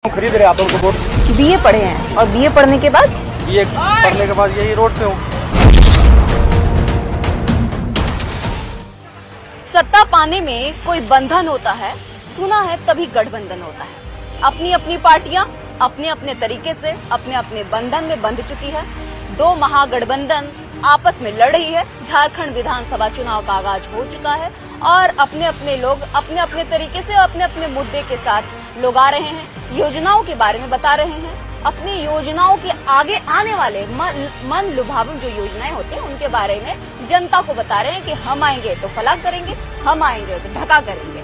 खरीद रहे आप उनको वोट। बीए पढ़े हैं और बीए पढ़ने के बाद बीए पढ़ने के बाद यही रोड पे हूँ। सत्ता पाने में कोई बंधन होता है, सुना है तभी गठबंधन होता है। अपनी अपनी पार्टियां अपने अपने तरीके से अपने अपने बंधन में बंध चुकी है। दो महागठबंधन आपस में लड़ रही है। झारखंड विधानसभा चुनाव का आगाज हो चुका है और अपने अपने लोग अपने अपने तरीके से अपने अपने मुद्दे के साथ लोग आ रहे हैं, योजनाओं के बारे में बता रहे हैं। अपनी योजनाओं के आगे आने वाले मन लुभावन जो योजनाएं होती हैं उनके बारे में जनता को बता रहे हैं कि हम आएंगे तो फला करेंगे, हम आएंगे तो ढका करेंगे।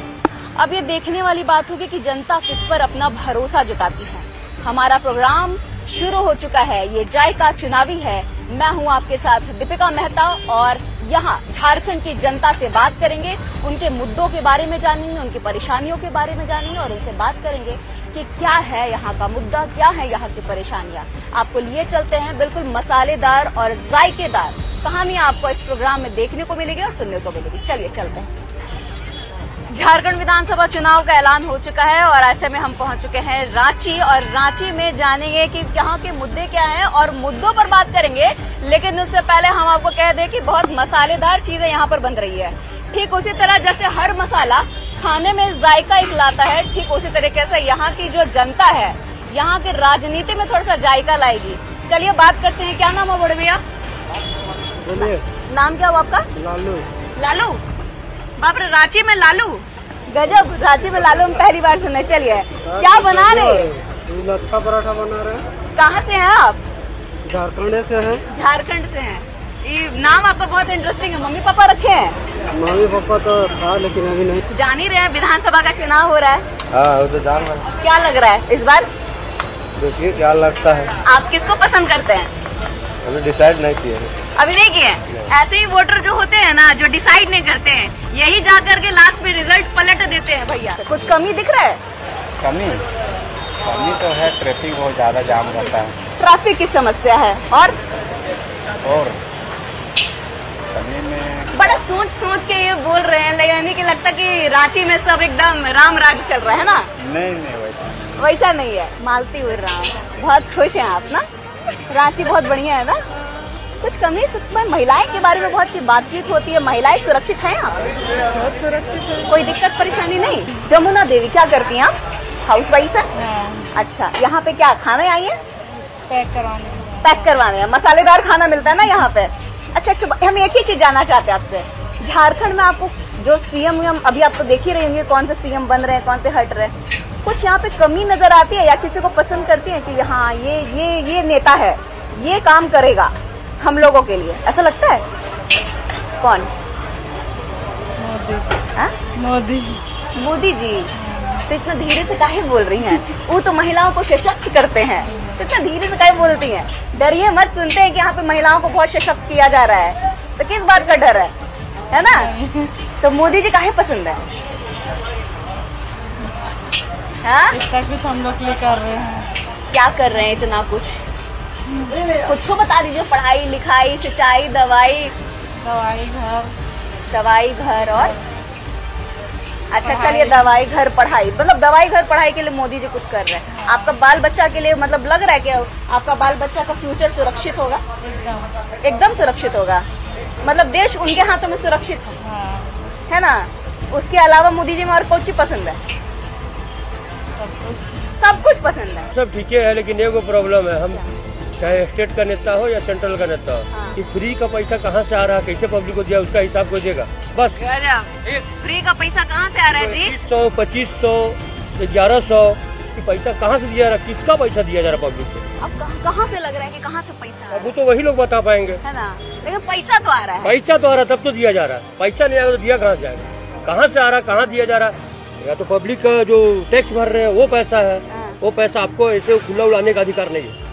अब ये देखने वाली बात होगी कि जनता किस पर अपना भरोसा जताती है। हमारा प्रोग्राम शुरू हो चुका है, ये जायका चुनावी है। मैं हूं आपके साथ दीपिका मेहता और यहाँ झारखंड की जनता से बात करेंगे, उनके मुद्दों के बारे में जानेंगे, उनकी परेशानियों के बारे में जानेंगे और उनसे बात करेंगे कि क्या है यहाँ का मुद्दा, क्या है यहाँ की परेशानियां। आपको लिए चलते हैं बिल्कुल मसालेदार और जायकेदार कहानियां आपको इस प्रोग्राम में देखने को मिलेगी और सुनने को मिलेगी। चलिए चलते हैं। झारखंड विधानसभा चुनाव का ऐलान हो चुका है और ऐसे में हम पहुंच चुके हैं रांची और रांची में जानेंगे कि यहाँ के मुद्दे क्या हैं और मुद्दों पर बात करेंगे। लेकिन उससे पहले हम आपको कह दें कि बहुत मसालेदार चीजें यहाँ पर बन रही है। ठीक उसी तरह जैसे हर मसाला खाने में जायका एक लाता है, ठीक उसी तरीके से यहाँ की जो जनता है यहाँ के राजनीति में थोड़ा सा जायका लाएगी। चलिए बात करते हैं। क्या नाम है बड़े भैया? नाम क्या हुआ आपका? लालू। लालू? बाप रे, रांची में लालू, गजब। रांची में लालू हम पहली बार सुने। चलिए क्या बना रहे? अच्छा पराठा बना रहे। कहाँ से हैं आप? झारखंड से हैं। झारखंड से हैं। ये नाम आपका बहुत इंटरेस्टिंग है। मम्मी पापा रखे हैं? मम्मी पापा तो था लेकिन अभी नहीं। जान ही रहे हैं विधानसभा का चुनाव हो रहा है। हाँ वो तो जान रहे हैं। क्या लग रहा है इस बार? देखिए क्या लगता है। आप किसको पसंद करते हैं? अभी डिसाइड नहीं किए। अभी नहीं किए? ऐसे ही वोटर जो होते हैं ना, जो डिसाइड नहीं करते हैं, यही जाकर के लास्ट में रिजल्ट पलट देते हैं। भैया कुछ कमी दिख रहा है? कमी तो है, ट्रैफिक बहुत ज्यादा जाम रहता है। ट्रैफिक की समस्या है और कमी में बड़ा सोच सोच के ये बोल रहे हैं, यानी कि लगता कि रांची में सब एकदम राम राज चल रहा है ना? नहीं वैसा नहीं है। मालती हुए राम, बहुत खुश हैं आप ना? रांची बहुत बढ़िया है ना? कुछ कमी कुछ महिलाएं के बारे में बहुत सी बातचीत होती है। महिलाएं सुरक्षित हैं आप? बहुत सुरक्षित है। कोई दिक्कत परेशानी नहीं? जमुना देवी क्या करती हैं आप? हाउस वाइफ है? अच्छा, यहाँ पे क्या खाने आई है? पैक करवाने। मसालेदार खाना मिलता है ना यहाँ पे? अच्छा, हम एक ही चीज जानना चाहते हैं आपसे। झारखंड में आपको जो सीएम अभी आप तो देख ही रहे होंगे कौन से सीएम बन रहे हैं, कौन से हट रहे हैं, कुछ यहाँ पे कमी नजर आती है या किसी को पसंद करती है कि हाँ ये नेता है, ये काम करेगा हम लोगों के लिए, ऐसा लगता है? कौन? मोदी जी। तो इतना धीरे से काहे बोल रही हैं? वो तो महिलाओं को सशक्त करते हैं, तो इतना धीरे से काहे बोलती हैं? डरिए मत, सुनते हैं कि यहाँ पे महिलाओं को बहुत सशक्त किया जा रहा है, तो किस बात का डर है ना? तो मोदी जी काहे पसंद है? हाँ? इतना कुछ हम लोग ये कर रहे हैं। क्या कर रहे हैं इतना कुछ? कुछ बता दीजिए। पढ़ाई लिखाई, सिंचाई, दवाई घर और अच्छा चलिए दवाई घर पढ़ाई, मतलब दवाई घर पढ़ाई के लिए मोदी जी कुछ कर रहे हैं। आपका बाल बच्चा के लिए मतलब लग रहा है कि आपका बाल बच्चा का फ्यूचर सुरक्षित होगा? एकदम सुरक्षित होगा, मतलब देश उनके हाथों में सुरक्षित है ना? उसके अलावा मोदी जी में और कुछ पसंद है? सब कुछ पसंद है। सब ठीक है, लेकिन एगो प्रॉब्लम है, हम चाहे स्टेट का नेता हो या सेंट्रल का नेता हो, कि फ्री का पैसा कहाँ से आ रहा है, कैसे पब्लिक को दिया, उसका हिसाब को देगा बस। फ्री का पैसा कहाँ से आ रहा है जी? 2500 1100 पैसा कहाँ से दिया रहा, किसका पैसा दिया जा रहा पब्लिक को? अब कहाँ से लग रहा है कि कहाँ से पैसा आ रहा है? वो तो वही लोग बता पाएंगे, है ना? लेकिन पैसा तो आ रहा है। पैसा तो आ रहा तब तो दिया जा रहा है, पैसा नहीं आएगा तो दिया कहाँ से जाएगा? कहाँ से आ रहा, कहाँ दिया जा रहा? या तो पब्लिक का जो टैक्स भर रहे हैं वो पैसा है, वो पैसा आपको ऐसे खुला उड़ाने का अधिकार नहीं है।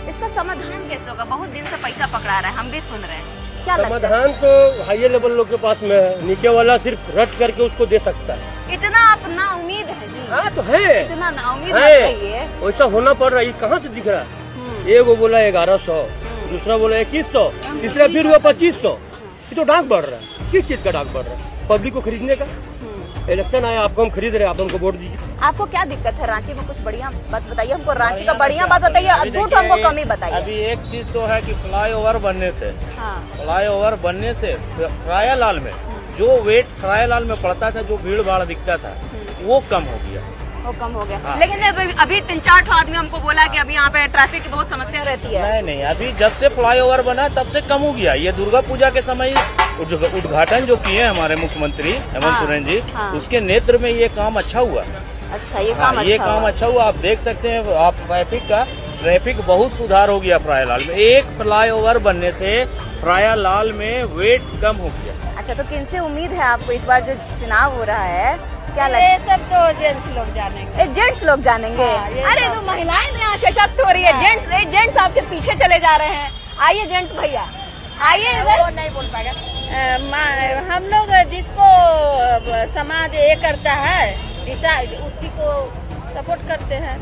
इसका समाधान कैसे होगा? बहुत दिन से पैसा पकड़ा रहा है, हम भी सुन रहे हैं। क्या समाधान तो हाई लेवल लोग के पास में है, नीचे वाला सिर्फ रट करके उसको दे सकता है। इतना आप ना उम्मीद है जी? हाँ तो है, इतना ना उम्मीद है, वैसा होना पड़ रहा है। कहाँ से दिख रहा है? एगो बोला 1100, दूसरा बोला 2100, तीसरा फिर हुआ 2500। ये तो डाक बढ़ रहा है। किस चीज का डाक बढ़ रहा है? पब्लिक को खरीदने का। इलेक्शन आया, आपको हम खरीद रहे हैं, आप हमको वोट दीजिए। आपको क्या दिक्कत है रांची में? कुछ बढ़िया बात बताइए हमको, रांची का बढ़िया बात बताइए, अद्भुत हमको कमी बताइए। अभी एक चीज तो है कि फ्लाईओवर बनने से, हाँ। फ्लाईओवर बनने से फ्रायालाल में जो वेट फ्रायालाल में पड़ता था, जो भीड़ भाड़ दिखता था, वो कम हो गया। वो कम हो गया। हाँ। लेकिन अभी 3-4 आदमी हमको बोला कि अभी यहाँ पे ट्रैफिक की बहुत समस्या रहती है। नहीं नहीं, अभी जब से फ्लाईओवर बना तब से कम हो गया। ये दुर्गा पूजा के समय उद्घाटन जो किए हमारे मुख्यमंत्री हेमंत सोरेन जी, हाँ। उसके नेतृत्व में ये काम अच्छा हुआ। अच्छा, ये हाँ, काम ये काम अच्छा हुआ। आप देख सकते हैं, आप ट्रैफिक बहुत सुधार हो गया फ्रायालाल में। एक फ्लाईओवर बनने से फ्रायालाल में वेट कम हो गया। अच्छा, तो किनसे उम्मीद है आपको इस बार जो चुनाव हो रहा है, क्या लगता ये सब तो जेंट्स लोग जानेंगे। जेंट्स लोग जानेंगे? हाँ, ये अरे तो महिलाएं यहाँ सशक्त हो रही है। जेंट्स आपके पीछे चले जा रहे हैं। आइए जेंट्स भैया, आइए इधर। वो नहीं बोल पाएगा। हम लोग जिसको समाज ये करता है डिसाइड, उसी को सपोर्ट करते हैं।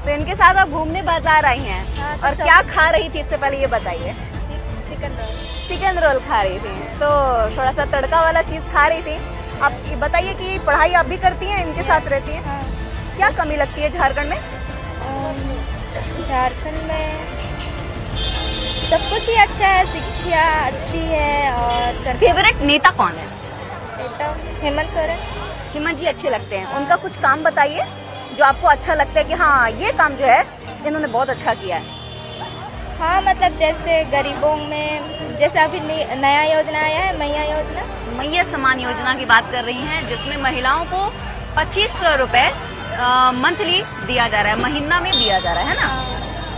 तो इनके साथ आप घूमने बाजार आई हैं। हाँ, और क्या खा रही थी इससे पहले ये बताइए? चिकन रोल खा रही थी, तो थोड़ा सा तड़का वाला चीज खा रही थी। आप ये बताइए कि पढ़ाई आप भी करती हैं, इनके साथ रहती हैं? हाँ। क्या कमी लगती है झारखंड में? झारखंड में सब कुछ ही अच्छा है, शिक्षा अच्छी है और फेवरेट नेता कौन है? हेमंत सोरेन। हेमंत जी अच्छे लगते हैं। उनका कुछ काम बताइए जो आपको अच्छा लगता है कि हाँ ये काम जो है इन्होंने बहुत अच्छा किया है। हाँ, मतलब जैसे गरीबों में, जैसे अभी नया योजना आया है, मैया योजना। मैया सम्मान योजना की बात कर रही हैं, जिसमें महिलाओं को 2500 रुपए मंथली दिया जा रहा है, महीना में दिया जा रहा है ना,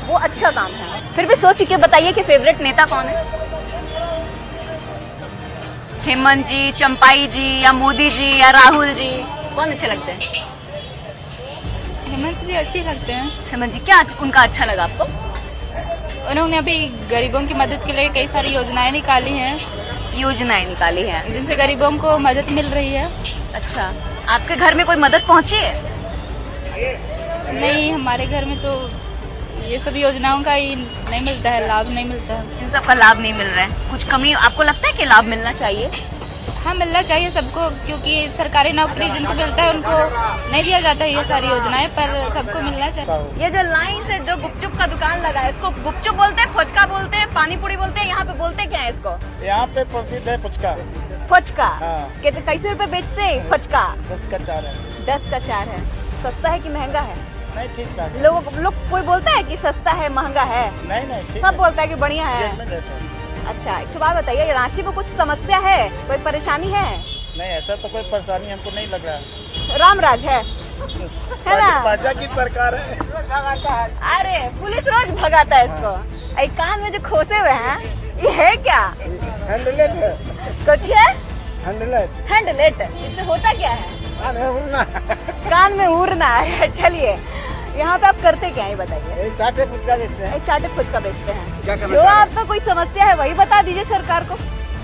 वो अच्छा काम है। फिर भी सोच के बताइए कि फेवरेट नेता कौन है? हेमंत जी, चंपाई जी, या मोदी जी, या राहुल जी, कौन अच्छे लगते हैं? हेमंत जी अच्छी लगते हैं। हेमंत जी, क्या उनका अच्छा लगा आपको? उन्होंने अभी गरीबों की मदद के लिए कई सारी योजनाएं निकाली हैं, जिनसे गरीबों को मदद मिल रही है। अच्छा, आपके घर में कोई मदद पहुंची है? नहीं, हमारे घर में तो ये सब योजनाओं का ही नहीं मिलता है, लाभ नहीं मिलता है। इन सब का लाभ नहीं मिल रहा है। कुछ कमी आपको लगता है कि लाभ मिलना चाहिए? हाँ, मिलना चाहिए सबको, क्योंकि सरकारी नौकरी जिनको मिलता है उनको नहीं दिया जाता है ये सारी योजनाएं, पर सबको मिलना चाहिए। ये जो लाइन से जो गुपचुप का दुकान लगा है, इसको गुपचुप बोलते हैं, फुचका बोलते हैं, पानी पूरी बोलते हैं, यहाँ पे बोलते क्या है इसको? यहाँ पे प्रसिद्ध है पुचका। फुचका? हाँ। कैसे रुपए बेचते हैं फुचका? 10 का 4 है। 10 का 4 है। सस्ता है कि महंगा है? नहीं, ठीक ठाक। लोग कोई बोलता है कि सस्ता है महंगा है? नहीं, सब बोलता है कि बढ़िया है। अच्छा, एक बात बताइए, रांची में कुछ समस्या है, कोई परेशानी है? नहीं, ऐसा तो कोई परेशानी हमको नहीं लग रहा। रामराज है ना? भाजपा की सरकार है। अरे पुलिस रोज भगाता है इसको। एक कान में जो खोसे हुए हैं, ये है क्या? हैंडलेट है। कुछ है? हैंडलेट। इससे होता क्या है? कान में उड़ना है। चलिए, यहाँ पे आप करते क्या है बताइए? चाटे फुचका देते हैं। चाटे फुचका बेचते हैं। क्या करना जो चाह रहे हैं? आपका कोई समस्या है वही बता दीजिए सरकार को।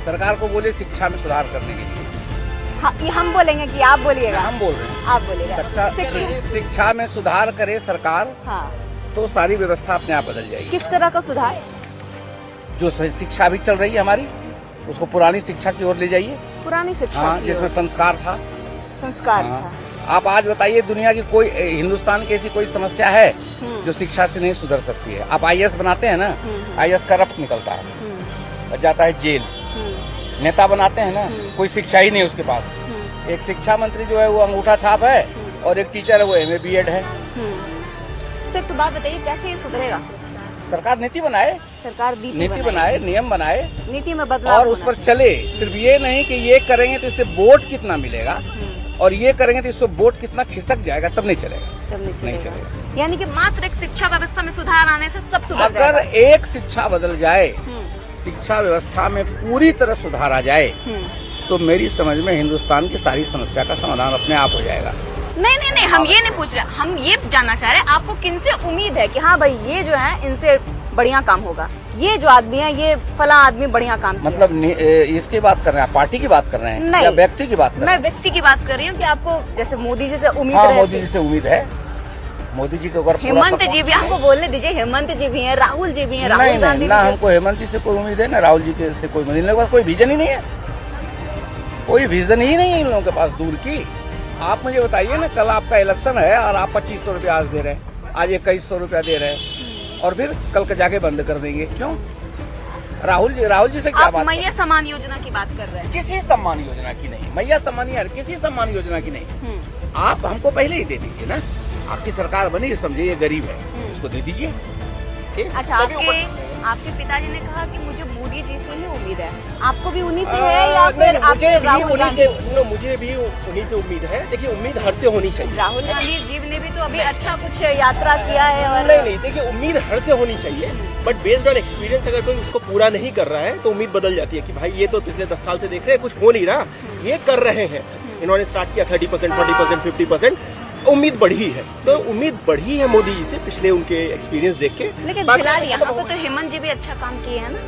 सरकार को बोले शिक्षा में सुधार करने के लिए। हाँ, ये हम बोलेंगे कि आप बोलिएगा? हम बोल रहे हैं। आप बोलिएगा। शिक्षा में सुधार करे सरकार, हाँ, तो सारी व्यवस्था अपने आप बदल जाएगी। किस तरह का सुधार? जो शिक्षा अभी चल रही है हमारी, उसको पुरानी शिक्षा की ओर ले जाइए। पुरानी शिक्षा हाँ, की जिसमें ओर। संस्कार था। संस्कार हाँ। था। आप आज बताइए, दुनिया की कोई, हिंदुस्तान की ऐसी कोई समस्या है जो शिक्षा से नहीं सुधर सकती है? आप IAS बनाते हैं ना, IAS करप्ट निकलता है और जाता है जेल। नेता बनाते हैं ना, कोई शिक्षा ही नहीं उसके पास। एक शिक्षा मंत्री जो है वो अंगूठा छाप है, और एक टीचर है वो MA BEd है। तो एक बात बताइए, कैसे ये सुधरेगा? सरकार नीति बनाए, सरकार नीति बनाए, नियम बनाए, नीति में बदलाव और उस पर चले। सिर्फ ये नहीं कि ये करेंगे तो इससे वोट कितना मिलेगा, और ये करेंगे तो इससे वोट कितना खिसक जाएगा, तब नहीं चलेगा। तब नहीं नहीं चलेगा। यानी कि मात्र एक शिक्षा व्यवस्था में सुधार आने से सब सुधर अगर जाएगा। एक शिक्षा बदल जाए, शिक्षा व्यवस्था में पूरी तरह सुधार आ जाए, तो मेरी समझ में हिंदुस्तान की सारी समस्या का समाधान अपने आप हो जाएगा। नहीं, हम ये नहीं पूछ रहे, हम ये जानना चाह रहे हैं आपको किनसे उम्मीद है कि हाँ भाई ये जो है इनसे बढ़िया काम होगा, ये जो आदमी है, ये फला आदमी बढ़िया काम किया। मतलब इसकी बात कर रहे हैं, पार्टी की बात कर रहे हैं? नहीं, या व्यक्ति की बात कर रहे हैं? मैं व्यक्ति की बात कर रही हूँ कि आपको जैसे मोदी जी से उम्मीद हाँ, रहती मोदी जी से उम्मीद है। मोदी जी को अगर हेमंत जी भी, हमको बोलने दीजिए, हेमंत जी भी हैं, राहुल जी भी हैं, राहुल गांधी ना हमको हेमंत जी से कोई उम्मीद है, ना राहुल जी से कोई उम्मीद। इनके पास कोई विजन ही नहीं है, कोई विजन ही नहीं है इन लोगों के पास दूर की। आप मुझे बताइए ना, कल आपका इलेक्शन है और आप 2500 रुपया आज दे रहे हैं, आज 2100 रुपया दे रहे हैं, और फिर कल का जाके बंद कर देंगे, क्यों? राहुल जी से क्या आप बात? मैया सम्मान योजना की बात कर रहे हैं। किसी सम्मान योजना की नहीं, मैया सम्मान यार किसी सम्मान योजना की नहीं। आप हमको पहले ही दे दीजिए ना, आपकी सरकार बनी, समझिए ये गरीब है, उसको दे दीजिए। अच्छा, आपके पिताजी ने कहा कि मुझे मोदी जी से ही उम्मीद है, आपको भी उन्हीं से है या फिर मुझे भी राहुल गांधी? मुझे भी उन्हीं से उम्मीद है। देखिए, उम्मीद हर से होनी चाहिए। राहुल गांधी जी ने भी तो अभी अच्छा कुछ यात्रा किया है। और नहीं, देखिए, उम्मीद हर से होनी चाहिए, बट बेस्ड ऑन एक्सपीरियंस अगर कोई उसको पूरा नहीं कर रहा है तो उम्मीद बदल जाती है कि भाई ये तो पिछले 10 साल से देख रहे हैं, कुछ हो नहीं रहा, ये कर रहे हैं, इन्होंने स्टार्ट किया 30%, 40%, 50%, उम्मीद बढ़ी है। तो उम्मीद बढ़ी है मोदी जी से पिछले उनके एक्सपीरियंस देख के। लेकिन फिलहाल यहाँ पे तो हेमंत जी भी अच्छा काम किए हैं ना।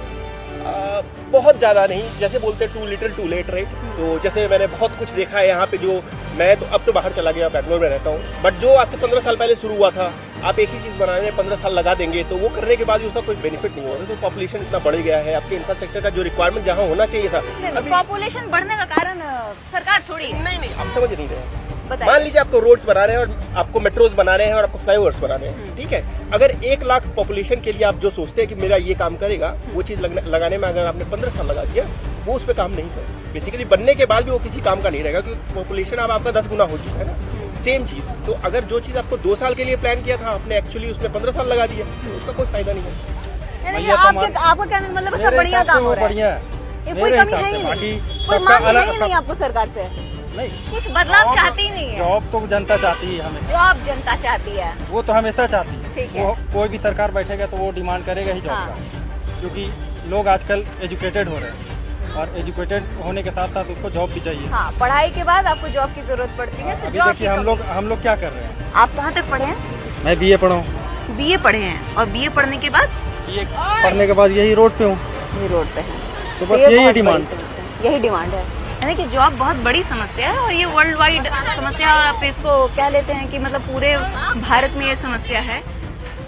बहुत ज्यादा नहीं, जैसे बोलते too little too late, right. तो जैसे मैंने बहुत कुछ देखा है यहाँ पे, जो मैं तो अब तो बाहर चला गया, बैंगलोर में रहता हूँ, बट जो आज से 15 साल पहले शुरू हुआ था, आप एक ही चीज बनाने में 15 साल लगा देंगे तो वो करने के बाद भी उसका कोई बेनिफिट नहीं होगा। तो पॉपुलेशन इतना बढ़ गया है, आपके इंफ्रास्ट्रक्चर का जो रिक्वायरमेंट जहाँ होना चाहिए था, पॉपुलेशन बढ़ने का कारण सरकार थोड़ी है। नहीं, आप समझ नहीं रहे। बताइए। मान लीजिए आपको रोड्स बना रहे हैं और आपको मेट्रोज बना रहे हैं और आपको फ्लाईओवर्स बना रहे हैं, ठीक है। अगर 1 लाख पॉपुलेशन के लिए आप जो सोचते हैं कि मेरा ये काम करेगा, वो चीज लगाने में अगर आपने 15 साल लगा दिया, वो उस पर काम नहीं करे। बेसिकली बनने के बाद भी वो किसी काम का नहीं रहेगा, क्योंकि पॉपुलेशन अब आपका 10 गुना हो चुका है ना। सेम चीज, तो अगर जो चीज आपको 2 साल के लिए प्लान किया था, आपने एक्चुअली उसमें 15 साल लगा दिया, तो उसका कोई फायदा नहीं है। आपका कहने का मतलब सब बढ़िया काम हो रहा है, ये कोई कमी है ही नहीं, कोई मांग है ही नहीं आपको सरकार से, नहीं, कुछ बदलाव चाहती ही नहीं है। जॉब तो जनता चाहती है, हमें जॉब जनता चाहती है, वो तो हमेशा चाहती है। ठीक है। वो कोई भी सरकार बैठेगा तो वो डिमांड करेगा ही जॉब का, क्योंकि लोग आजकल एजुकेटेड हो रहे हैं और एजुकेटेड होने के साथ साथ उसको जॉब भी चाहिए। हाँ, पढ़ाई के बाद आपको जॉब की जरूरत पड़ती है, तो अभी जॉब देखिए हम लोग क्या कर रहे हैं। आप कहाँ तक पढ़े हैं? मैं BA पढ़ा हूँ। BA पढ़े हैं, और BA पढ़ने के बाद BA पढ़ने के बाद यही रोड पे हूँ। ये रोड पे है, तो बस यही डिमांड, यही डिमांड है। यानी कि जॉब बहुत बड़ी समस्या है, और ये वर्ल्ड वाइड समस्या है, और आप इसको कह लेते हैं कि मतलब पूरे भारत में ये समस्या है।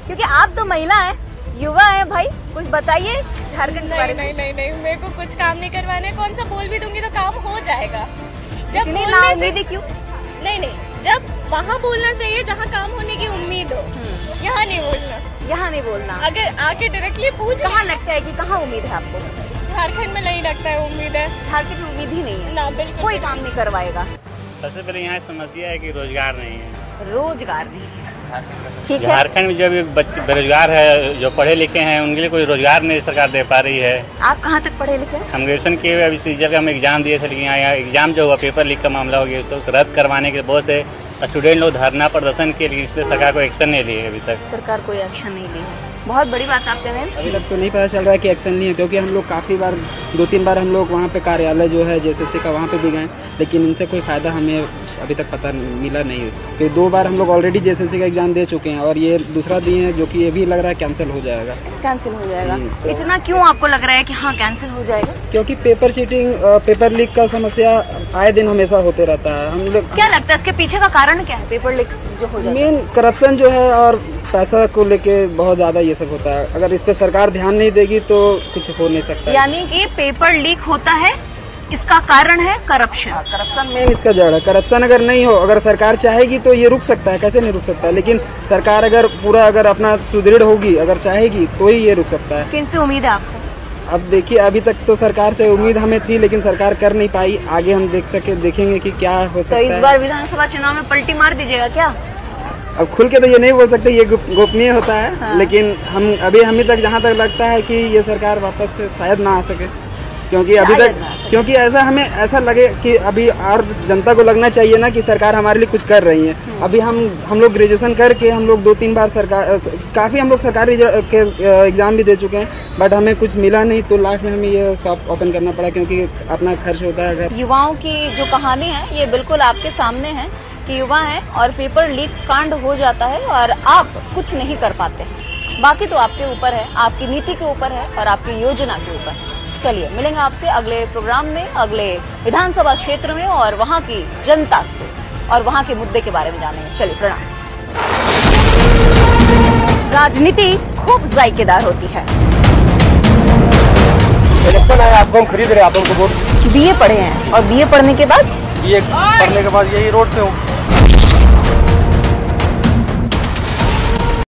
क्योंकि आप तो महिला हैं, युवा हैं भाई, कुछ बताइए झारखंड के बारे में। नहीं, मेरे को कुछ काम नहीं करवाने, कौन सा बोल भी दूंगी तो काम हो जाएगा। जब इतनी नाउम्मीदी क्यों? नहीं, जब वहाँ बोलना चाहिए जहाँ काम होने की उम्मीद हो, यहाँ नहीं बोलना। यहाँ नहीं बोलना। अगर आके डायरेक्टली पूछ, कहाँ लगता है कि कहाँ उम्मीद है आपको? झारखंड में नहीं लगता है उम्मीद है, झारखंड में उम्मीद ही नहीं है ना, बिल्कुल कोई काम नहीं करवाएगा। सबसे पहले यहाँ समस्या है कि रोजगार नहीं है। रोजगार नहीं है, ठीक है। झारखंड में जो भी बच्चे बेरोजगार है, जो पढ़े लिखे हैं, उनके लिए कोई रोजगार नहीं सरकार दे पा रही है। आप कहाँ तक पढ़े लिखे हैं? हम ग्रेजुएशन किए, अभी सीजल का हम एग्जाम दिए थे, लेकिन यहाँ एग्जाम जो हुआ पेपर लीक का मामला हो गया, तो रद्द करवाने के बहुत से स्टूडेंट लोग धरना प्रदर्शन के लिए, इसलिए सरकार को एक्शन नहीं ली है अभी तक। सरकार कोई एक्शन नहीं ली है, बहुत बड़ी बात आप कह रहे हैं। अभी तक तो नहीं पता चल रहा है कि एक्शन नहीं है, क्योंकि हम लोग काफ़ी बार 2-3 बार हम लोग वहाँ पे कार्यालय जो है JSSC का, वहाँ पे भी गए, लेकिन इनसे कोई फ़ायदा हमें अभी तक पता मिला नहीं है। क्योंकि 2 बार हम लोग ऑलरेडी JSSC का एग्जाम दे चुके हैं, और ये दूसरा दिए हैं, जो कि ये भी लग रहा है कैंसिल हो जाएगा। कैंसिल हो जाएगा? तो इतना क्यों आपको लग रहा है कि हाँ कैंसिल हो जाएगा? क्योंकि पेपर चीटिंग, पेपर लीक का समस्या आए दिन हमेशा होते रहता है। हम लोग क्या लगता है इसके पीछे का कारण क्या है? पेपर लीक जो हो जाता है, मेन करप्शन जो है, और पैसा को लेके बहुत ज्यादा ये सब होता है। अगर इस पे सरकार ध्यान नहीं देगी तो कुछ हो नहीं सकता। यानी कि पेपर लीक होता है, इसका कारण है करप्शन। करप्शन मेन इसका जड़ है। करप्शन अगर नहीं हो, अगर सरकार चाहेगी तो ये रुक सकता है, कैसे नहीं रुक सकता है, लेकिन सरकार अगर पूरा अगर अपना सुदृढ़ होगी, अगर चाहेगी तो ही ये रुक सकता है। किनसे उम्मीद है आपको? अब देखिए, अभी तक तो सरकार से उम्मीद हमें थी, लेकिन सरकार कर नहीं पाई। आगे हम देखेंगे कि क्या हो सकता है। तो इस बार विधानसभा चुनाव में पलटी मार दीजिएगा क्या? अब खुल के तो ये नहीं बोल सकते, ये गोपनीय होता है। हाँ। लेकिन हमें तक जहाँ तक लगता है कि ये सरकार वापस से शायद ना आ सके, क्योंकि अभी तक, क्योंकि ऐसा हमें ऐसा लगे कि अभी और जनता को लगना चाहिए ना कि सरकार हमारे लिए कुछ कर रही है। अभी हम लोग ग्रेजुएशन करके हम लोग 2-3 बार काफ़ी हम लोग सरकारी के एग्ज़ाम भी दे चुके हैं, बट हमें कुछ मिला नहीं, तो लास्ट में हमें ये शॉप ओपन करना पड़ा, क्योंकि अपना खर्च होता है। युवाओं की जो कहानी है ये बिल्कुल आपके सामने है कि युवा हैं और पेपर लीक कांड हो जाता है और आप कुछ नहीं कर पाते हैं। बाकी तो आपके ऊपर है, आपकी नीति के ऊपर है और आपकी योजना के ऊपर। चलिए मिलेंगे आपसे अगले प्रोग्राम में, अगले विधानसभा क्षेत्र में, और वहाँ की जनता से और वहाँ के मुद्दे के बारे में जानेंगे। चलिए, प्रणाम। राजनीति खूब जायकेदार होती है। इलेक्शन है, आपको हम खरीद रहे हैं, आप हमको वोट। BA पढ़े हैं, और BA पढ़ने के बाद बीए पढ़ने के बाद यही रोड पे हूँ।